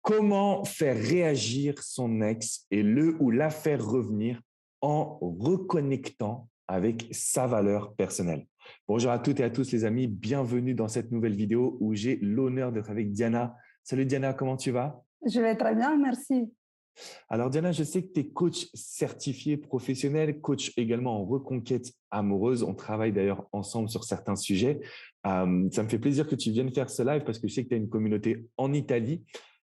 Comment faire réagir son ex et le ou la faire revenir en reconnectant avec sa valeur personnelle? Bonjour à toutes et à tous les amis, bienvenue dans cette nouvelle vidéo où j'ai l'honneur d'être avec Diana. Salut Diana, comment tu vas? Je vais très bien, merci. Alors Diana, je sais que tu es coach certifié professionnel, coach également en reconquête amoureuse. On travaille d'ailleurs ensemble sur certains sujets. Ça me fait plaisir que tu viennes faire ce live parce que je sais que tu as une communauté en Italie.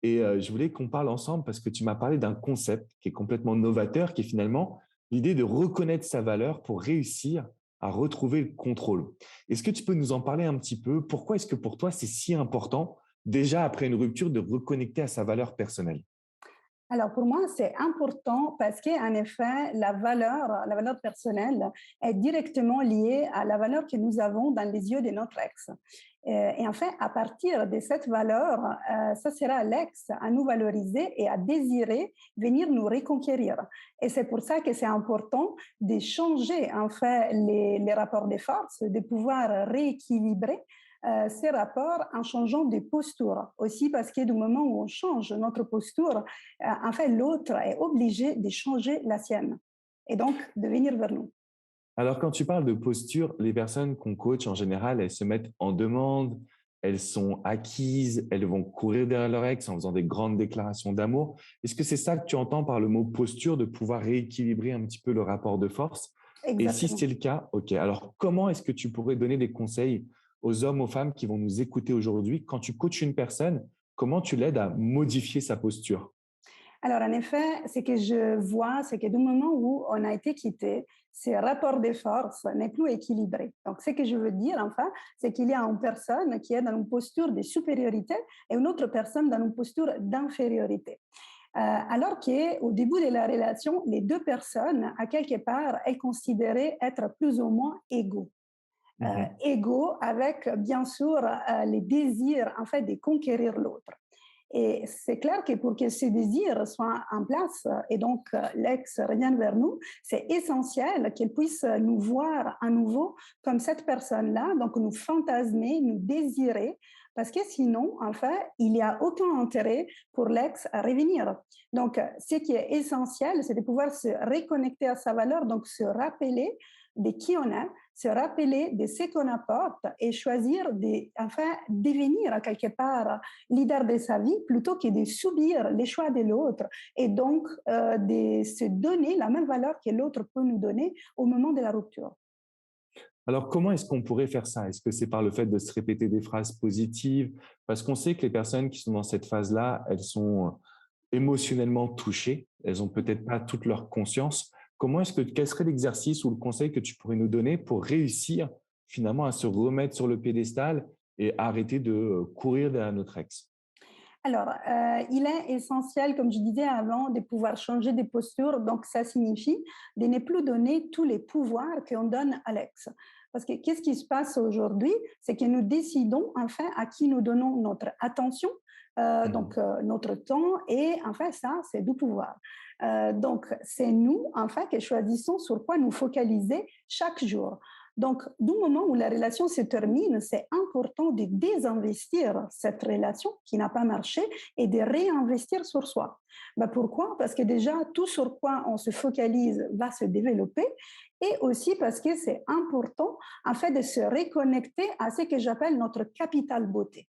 Et je voulais qu'on parle ensemble parce que tu m'as parlé d'un concept qui est complètement novateur, qui est finalement l'idée de reconnaître sa valeur pour réussir à retrouver le contrôle. Est-ce que tu peux nous en parler un petit peu? Pourquoi est-ce que pour toi, c'est si important, déjà après une rupture, de reconnecter à sa valeur personnelle? Alors pour moi, c'est important parce qu'en effet, la valeur personnelle est directement liée à la valeur que nous avons dans les yeux de notre ex. Et en fait, à partir de cette valeur, ça sera l'ex à nous valoriser et à désirer venir nous reconquérir. Et c'est pour ça que c'est important de changer en fait les rapports de force, de pouvoir rééquilibrer ces rapports en changeant de posture. Aussi parce que du moment où on change notre posture, en fait, l'autre est obligé de changer la sienne et donc de venir vers nous. Alors, quand tu parles de posture, les personnes qu'on coach, en général, elles se mettent en demande, elles sont acquises, elles vont courir derrière leur ex en faisant des grandes déclarations d'amour. Est-ce que c'est ça que tu entends par le mot posture, de pouvoir rééquilibrer un petit peu le rapport de force? Et si c'est Exactement. le cas, OK. Alors, comment est-ce que tu pourrais donner des conseils aux hommes, aux femmes qui vont nous écouter aujourd'hui? Quand tu coaches une personne, comment tu l'aides à modifier sa posture? Alors, en effet, ce que je vois, c'est que du moment où on a été quitté, ce rapport de force n'est plus équilibré. Donc, ce que je veux dire, enfin, c'est qu'il y a une personne qui est dans une posture de supériorité et une autre personne dans une posture d'infériorité. Alors qu'au début de la relation, les deux personnes, à quelque part, elles considéraient être plus ou moins égaux. Mhm. Égaux avec, bien sûr, les désirs, en fait, de conquérir l'autre. Et c'est clair que pour que ces désirs soient en place et donc l'ex revienne vers nous, c'est essentiel qu'elle puisse nous voir à nouveau comme cette personne-là, donc nous fantasmer, nous désirer, parce que sinon, en fait, il n'y a aucun intérêt pour l'ex à revenir. Donc, ce qui est essentiel, c'est de pouvoir se reconnecter à sa valeur, donc se rappeler de qui on est, se rappeler de ce qu'on apporte et choisir de, enfin, devenir quelque part leader de sa vie plutôt que de subir les choix de l'autre et donc de se donner la même valeur que l'autre peut nous donner au moment de la rupture. Alors, comment est-ce qu'on pourrait faire ça? Est-ce que c'est par le fait de se répéter des phrases positives? Parce qu'on sait que les personnes qui sont dans cette phase-là, elles sont émotionnellement touchées. Elles ont peut-être pas toute leur conscience. Quel serait l'exercice ou le conseil que tu pourrais nous donner pour réussir finalement à se remettre sur le piédestal et arrêter de courir derrière notre ex? Alors, il est essentiel, comme je disais avant, de pouvoir changer de posture. Donc, ça signifie de ne plus donner tous les pouvoirs qu'on donne à l'ex. Parce que qu'est-ce qui se passe aujourd'hui? C'est que nous décidons enfin à qui nous donnons notre attention, Mhm. notre temps, et enfin ça, c'est du pouvoir. Donc, c'est nous, enfin, qui choisissons sur quoi nous focaliser chaque jour. Donc, du moment où la relation se termine, c'est important de désinvestir cette relation qui n'a pas marché et de réinvestir sur soi. Ben pourquoi? Parce que déjà, tout sur quoi on se focalise va se développer et aussi parce que c'est important, en fait, de se reconnecter à ce que j'appelle notre capital beauté.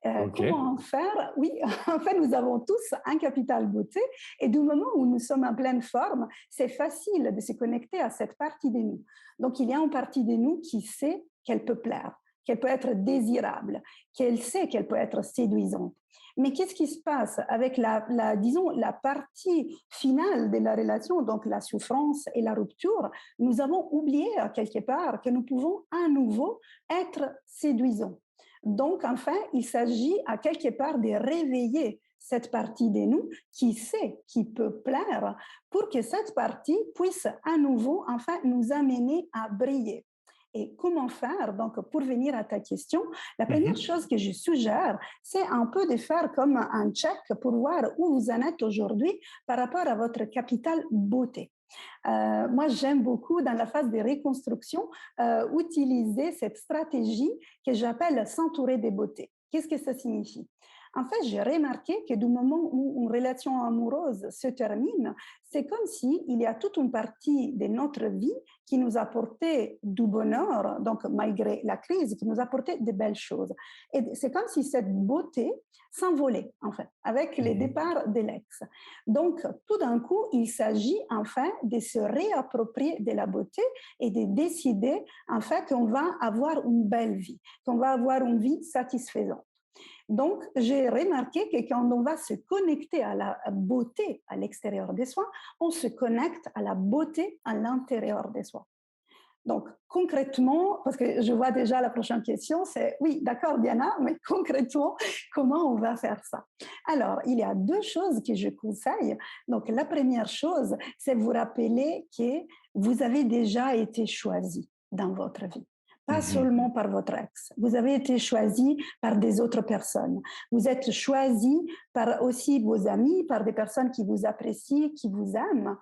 Ok. Comment en faire? Oui, en fait, nous avons tous un capital beauté et du moment où nous sommes en pleine forme, c'est facile de se connecter à cette partie de nous. Donc, il y a une partie de nous qui sait qu'elle peut plaire, qu'elle peut être désirable, qu'elle sait qu'elle peut être séduisante. Mais qu'est-ce qui se passe avec disons, la partie finale de la relation, donc la souffrance et la rupture? Nous avons oublié quelque part que nous pouvons à nouveau être séduisants. Donc, enfin, il s'agit à quelque part de réveiller cette partie de nous qui sait, qui peut plaire, pour que cette partie puisse à nouveau, enfin, nous amener à briller. Et comment faire? Donc, pour venir à ta question, la première Mhm. chose que je suggère, c'est un peu de faire comme un check pour voir où vous en êtes aujourd'hui par rapport à votre capital beauté. Moi, j'aime beaucoup, dans la phase de reconstruction, utiliser cette stratégie que j'appelle s'entourer des beautés. Qu'est-ce que ça signifie? En fait, j'ai remarqué que du moment où une relation amoureuse se termine, c'est comme si il y a toute une partie de notre vie qui nous apportait du bonheur, donc malgré la crise, qui nous apportait de belles choses. Et c'est comme si cette beauté s'envolait, en fait, avec le Mhm. départ de l'ex. Donc, tout d'un coup, il s'agit, enfin, de se réapproprier de la beauté et de décider, en fait, qu'on va avoir une belle vie, qu'on va avoir une vie satisfaisante. Donc, j'ai remarqué que quand on va se connecter à la beauté à l'extérieur de soi, on se connecte à la beauté à l'intérieur de soi. Donc, concrètement, parce que je vois déjà la prochaine question, c'est oui, d'accord, Diana, mais concrètement, comment on va faire ça? Alors, il y a deux choses que je conseille. Donc, la première chose, c'est vous rappeler que vous avez déjà été choisi dans votre vie. Pas Mhm. seulement par votre ex. Vous avez été choisi par des autres personnes. Vous êtes choisi par aussi vos amis, par des personnes qui vous apprécient, qui vous aiment.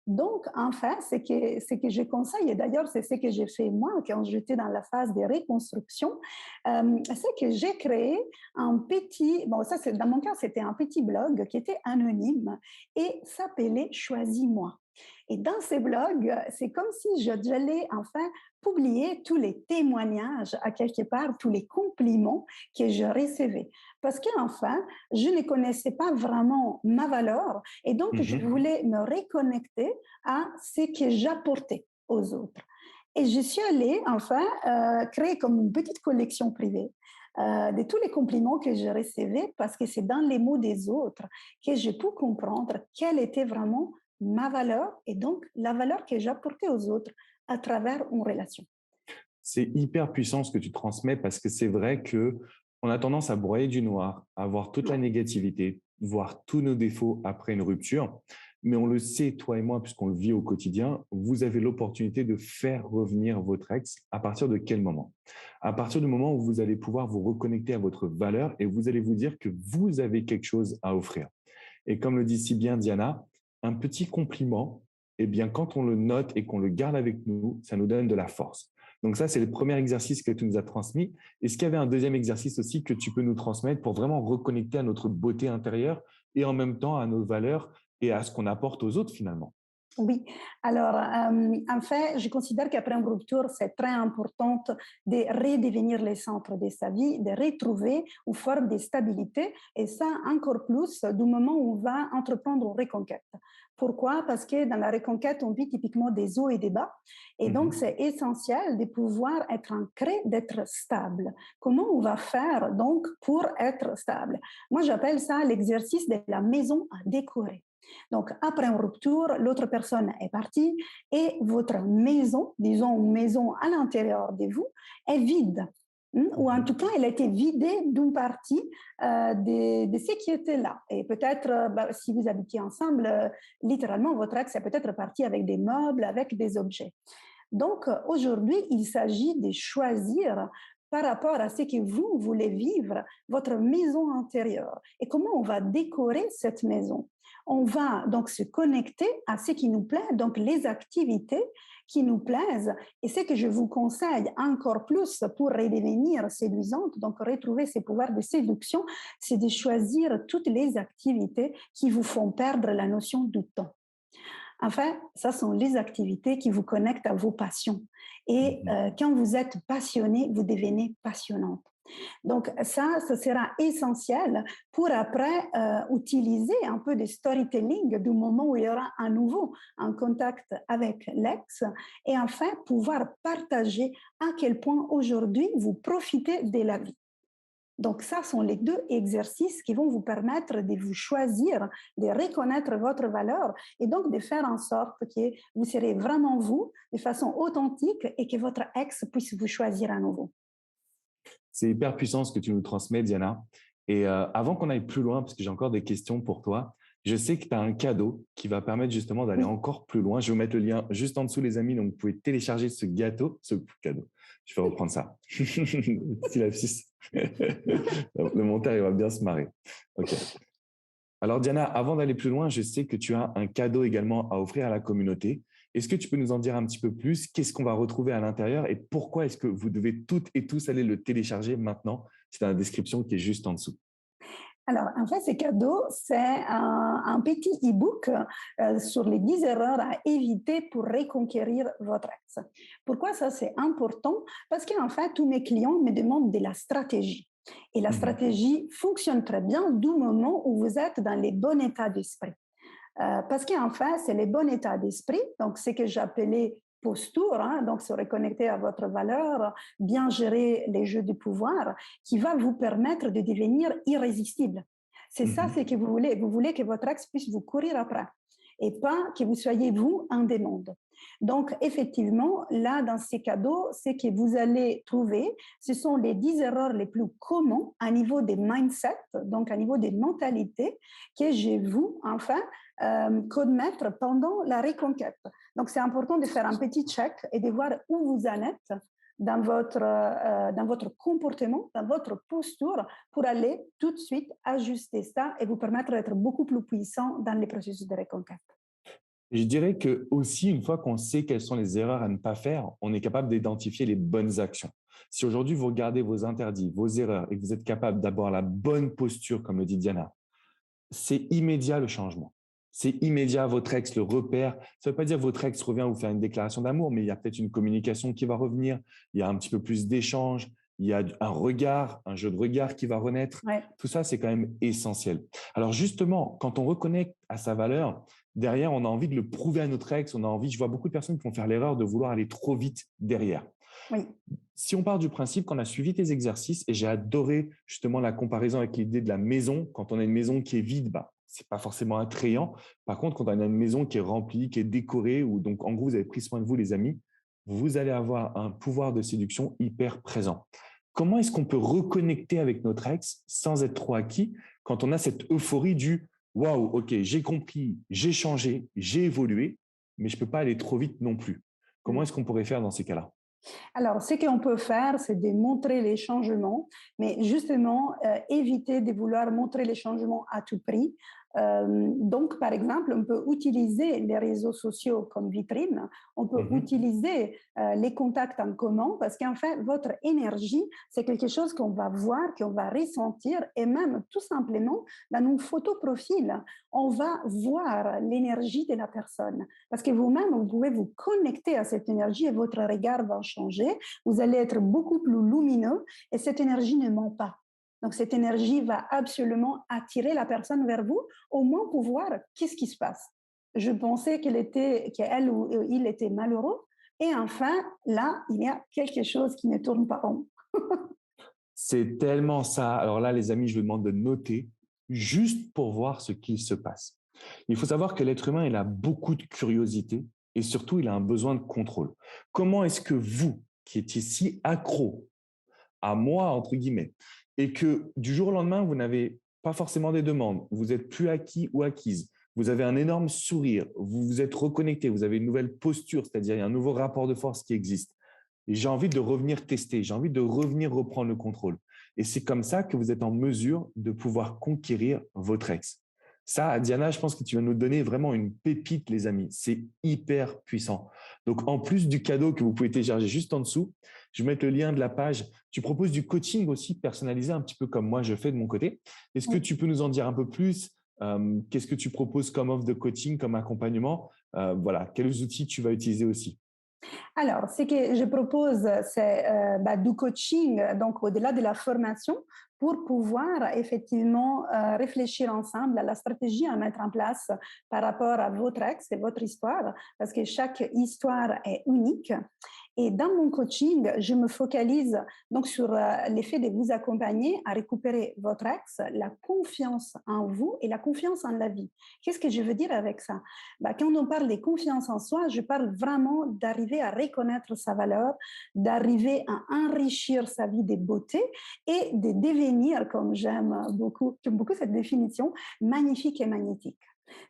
Donc, enfin, ce que je conseille, et d'ailleurs, c'est ce que j'ai fait moi quand j'étais dans la phase de reconstruction, c'est que j'ai créé un petit, bon, ça, dans mon cas, c'était un petit blog qui était anonyme et s'appelait Choisis-moi. Et dans ces blogs, c'est comme si j'allais enfin publier tous les témoignages, à quelque part, tous les compliments que je recevais. Parce qu'enfin, je ne connaissais pas vraiment ma valeur et donc je Mhm. voulais me reconnecter à ce que j'apportais aux autres. Et je suis allée enfin créer comme une petite collection privée de tous les compliments que je recevais parce que c'est dans les mots des autres que j'ai pu comprendre quelle était vraiment ma valeur et donc la valeur que j'apportais aux autres à travers une relation. C'est hyper puissant ce que tu transmets parce que c'est vrai que on a tendance à broyer du noir, à voir toute la Ouais. négativité, voir tous nos défauts après une rupture. Mais on le sait, toi et moi, puisqu'on le vit au quotidien, vous avez l'opportunité de faire revenir votre ex à partir de quel moment? À partir du moment où vous allez pouvoir vous reconnecter à votre valeur et vous allez vous dire que vous avez quelque chose à offrir. Et comme le dit si bien Diana, un petit compliment, eh bien, quand on le note et qu'on le garde avec nous, ça nous donne de la force. Donc ça, c'est le premier exercice que tu nous as transmis. Est-ce qu'il y avait un deuxième exercice aussi que tu peux nous transmettre pour vraiment reconnecter à notre beauté intérieure et en même temps à nos valeurs et à ce qu'on apporte aux autres finalement? Oui, alors en fait, je considère qu'après une rupture, c'est très important de redevenir le centre de sa vie, de retrouver une forme de stabilité, et ça encore plus du moment où on va entreprendre une reconquête. Pourquoi? Parce que dans la reconquête, on vit typiquement des hauts et des bas, et donc Mhm. c'est essentiel de pouvoir être ancré, d'être stable. Comment on va faire donc pour être stable? Moi, j'appelle ça l'exercice de la maison à décorer. Donc, après une rupture, l'autre personne est partie et votre maison, disons une maison à l'intérieur de vous, est vide. Ou en Mhm. tout cas, elle a été vidée d'une partie de ce qui était là. Et peut-être, si vous habitiez ensemble, littéralement, votre ex est peut-être parti avec des meubles, avec des objets. Donc, aujourd'hui, il s'agit de choisir par rapport à ce que vous voulez vivre, votre maison intérieure. Et comment on va décorer cette maison? On va donc se connecter à ce qui nous plaît, donc les activités qui nous plaisent. Et ce que je vous conseille encore plus pour redevenir séduisante, donc retrouver ces pouvoirs de séduction, c'est de choisir toutes les activités qui vous font perdre la notion du temps. Enfin, ça sont les activités qui vous connectent à vos passions. Et Mhm. quand vous êtes passionné, vous devenez passionnante. Donc ça sera essentiel pour après utiliser un peu de storytelling du moment où il y aura à nouveau un contact avec l'ex et enfin pouvoir partager à quel point aujourd'hui vous profitez de la vie. Donc, ça sont les deux exercices qui vont vous permettre de vous choisir, de reconnaître votre valeur et donc de faire en sorte que vous serez vraiment vous de façon authentique et que votre ex puisse vous choisir à nouveau. C'est hyper puissant ce que tu nous transmets, Diana. Et avant qu'on aille plus loin, parce que j'ai encore des questions pour toi, je sais que tu as un cadeau qui va permettre justement d'aller Oui, encore plus loin. Je vais vous mettre le lien juste en dessous, les amis. Donc, vous pouvez télécharger ce gâteau, ce cadeau. Je vais reprendre ça. Petit lapsus. Le monteur, il va bien se marrer. OK. Alors, Diana, avant d'aller plus loin, je sais que tu as un cadeau également à offrir à la communauté. Est-ce que tu peux nous en dire un petit peu plus? Qu'est-ce qu'on va retrouver à l'intérieur et pourquoi est-ce que vous devez toutes et tous aller le télécharger maintenant? C'est dans la description qui est juste en dessous. Alors, en fait, ces cadeaux, c'est un petit e-book sur les 10 erreurs à éviter pour reconquérir votre ex. Pourquoi ça, c'est important? Parce qu'en fait, tous mes clients me demandent de la stratégie. Et la Mhm. stratégie fonctionne très bien du moment où vous êtes dans les bons états d'esprit. Parce qu'en fait, c'est le bon état d'esprit, donc ce que j'appelais posture, hein, donc se reconnecter à votre valeur, bien gérer les jeux du pouvoir, qui va vous permettre de devenir irrésistible. C'est ça Mhm. ce que vous voulez. Vous voulez que votre ex puisse vous courir après et pas que vous soyez vous un des mondes. Donc, effectivement, là, dans ces cadeaux, ce que vous allez trouver, ce sont les 10 erreurs les plus communes à niveau des mindsets, donc à niveau des mentalités, que j'ai vu, enfin, commettre pendant la reconquête. Donc, c'est important de faire un petit check et de voir où vous en êtes dans votre comportement, dans votre posture, pour aller tout de suite ajuster ça et vous permettre d'être beaucoup plus puissant dans les processus de reconquête. Je dirais que aussi, une fois qu'on sait quelles sont les erreurs à ne pas faire, on est capable d'identifier les bonnes actions. Si aujourd'hui vous regardez vos interdits, vos erreurs et que vous êtes capable d'avoir la bonne posture, comme le dit Diana, c'est immédiat le changement. C'est immédiat, votre ex le repère. Ça ne veut pas dire que votre ex revient vous faire une déclaration d'amour, mais il y a peut-être une communication qui va revenir, il y a un petit peu plus d'échange, il y a un regard, un jeu de regard qui va renaître. Ouais. Tout ça, c'est quand même essentiel. Alors justement, quand on reconnecte à sa valeur, derrière, on a envie de le prouver à notre ex, on a envie, je vois beaucoup de personnes qui vont faire l'erreur de vouloir aller trop vite derrière. Oui. Si on part du principe qu'on a suivi tes exercices, et j'ai adoré justement la comparaison avec l'idée de la maison, quand on a une maison qui est vide, bah, ce n'est pas forcément attrayant. Par contre, quand on a une maison qui est remplie, qui est décorée, ou donc en gros, vous avez pris soin de vous, les amis, vous allez avoir un pouvoir de séduction hyper présent. Comment est-ce qu'on peut reconnecter avec notre ex sans être trop acquis quand on a cette euphorie du waouh, ok, j'ai compris, j'ai changé, j'ai évolué, mais je ne peux pas aller trop vite non plus. Comment Mm. est-ce qu'on pourrait faire dans ces cas-là? Alors, ce qu'on peut faire, c'est de montrer les changements, mais justement, éviter de vouloir montrer les changements à tout prix. Donc, par exemple, on peut utiliser les réseaux sociaux comme vitrine, on peut Mhm. utiliser les contacts en commun, parce qu'en fait, votre énergie, c'est quelque chose qu'on va voir, qu'on va ressentir, et même tout simplement, dans une photo profil, on va voir l'énergie de la personne. Parce que vous-même, vous pouvez vous connecter à cette énergie et votre regard va changer. Vous allez être beaucoup plus lumineux et cette énergie ne ment pas. Donc, cette énergie va absolument attirer la personne vers vous, au moins pour voir qu'est-ce qui se passe. Je pensais qu'elle ou il était malheureux. Et enfin, là, il y a quelque chose qui ne tourne pas rond. C'est tellement ça. Alors là, les amis, je vous demande de noter juste pour voir ce qu'il se passe. Il faut savoir que l'être humain, il a beaucoup de curiosité et surtout, il a un besoin de contrôle. Comment est-ce que vous, qui étiez si accro à moi, entre guillemets, et que du jour au lendemain, vous n'avez pas forcément des demandes, vous êtes plus acquis ou acquise, vous avez un énorme sourire, vous vous êtes reconnecté, vous avez une nouvelle posture, c'est-à-dire il y a un nouveau rapport de force qui existe. Et j'ai envie de revenir tester, j'ai envie de revenir reprendre le contrôle. Et c'est comme ça que vous êtes en mesure de pouvoir conquérir votre ex. Ça, Diana, je pense que tu vas nous donner vraiment une pépite, les amis. C'est hyper puissant. Donc, en plus du cadeau que vous pouvez télécharger juste en dessous, je vais mettre le lien de la page. Tu proposes du coaching aussi personnalisé, un petit peu comme moi je fais de mon côté. Est-ce que Oui. tu peux nous en dire un peu plus? Qu'est-ce que tu proposes comme offre de coaching, comme accompagnement? Voilà, quels outils tu vas utiliser aussi? Alors, ce que je propose, c'est du coaching, donc au-delà de la formation, pour pouvoir effectivement réfléchir ensemble à la stratégie à mettre en place par rapport à votre ex et votre histoire, parce que chaque histoire est unique. Et dans mon coaching, je me focalise donc sur l'effet de vous accompagner à récupérer votre ex, la confiance en vous et la confiance en la vie. Qu'est-ce que je veux dire avec ça? Quand on parle de confiance en soi, je parle vraiment d'arriver à reconnaître sa valeur, d'arriver à enrichir sa vie de beauté et de devenir, comme j'aime beaucoup cette définition, magnifique et magnétique.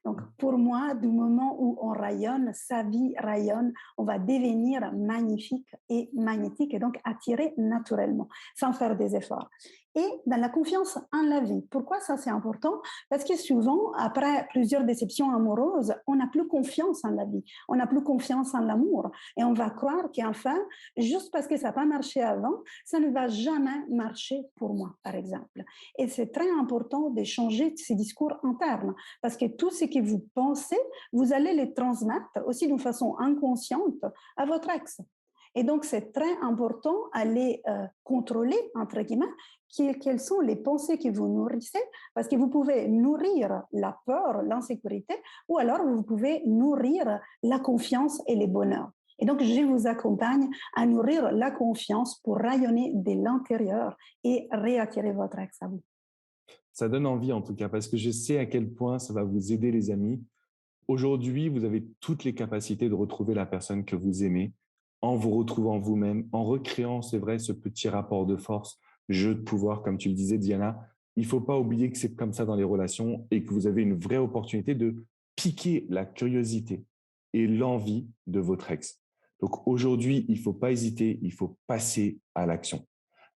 Donc, pour moi, du moment où on rayonne, sa vie rayonne, on va devenir magnifique et magnétique et donc attirer naturellement, sans faire des efforts. et dans la confiance en la vie. Pourquoi ça c'est important? Parce que souvent, après plusieurs déceptions amoureuses, on n'a plus confiance en la vie, on n'a plus confiance en l'amour et on va croire qu'enfin, juste parce que ça n'a pas marché avant, ça ne va jamais marcher pour moi, par exemple. Et c'est très important de changer ces discours internes parce que tout ce que vous pensez, vous allez les transmettre aussi d'une façon inconsciente à votre ex. Et donc, c'est très important à les contrôler, entre guillemets, quelles sont les pensées que vous nourrissez, parce que vous pouvez nourrir la peur, l'insécurité, ou alors vous pouvez nourrir la confiance et le bonheur. Et donc, je vous accompagne à nourrir la confiance pour rayonner de l'intérieur et réattirer votre ex à vous. Ça donne envie en tout cas, parce que je sais à quel point ça va vous aider, les amis. Aujourd'hui, vous avez toutes les capacités de retrouver la personne que vous aimez en vous retrouvant vous-même, en recréant, c'est vrai, ce petit rapport de force, jeu de pouvoir, comme tu le disais, Diana. Il ne faut pas oublier que c'est comme ça dans les relations et que vous avez une vraie opportunité de piquer la curiosité et l'envie de votre ex. Donc aujourd'hui, il ne faut pas hésiter, il faut passer à l'action.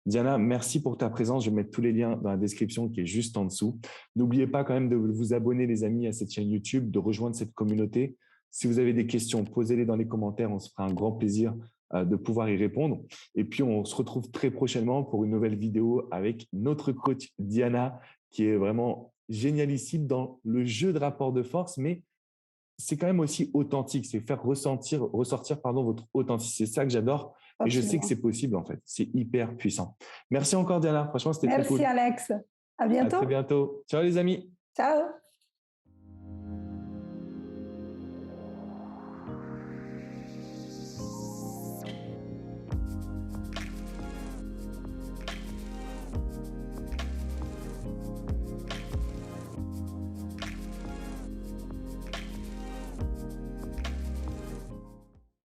Diana, merci pour ta présence. Je vais mettre tous les liens dans la description qui est juste en dessous. N'oubliez pas quand même de vous abonner, les amis, à cette chaîne YouTube, de rejoindre cette communauté. Si vous avez des questions, posez-les dans les commentaires. On se fera un grand plaisir de pouvoir y répondre. Et puis, on se retrouve très prochainement pour une nouvelle vidéo avec notre coach Diana, qui est vraiment génialissime dans le jeu de rapport de force, mais c'est quand même aussi authentique, c'est faire ressortir votre authenticité. C'est ça que j'adore et je sais que Absolument. c'est possible en fait. C'est hyper puissant. Merci encore Diana, franchement c'était très Merci cool. Alex. À À très bientôt. bientôt. Ciao les amis. Ciao.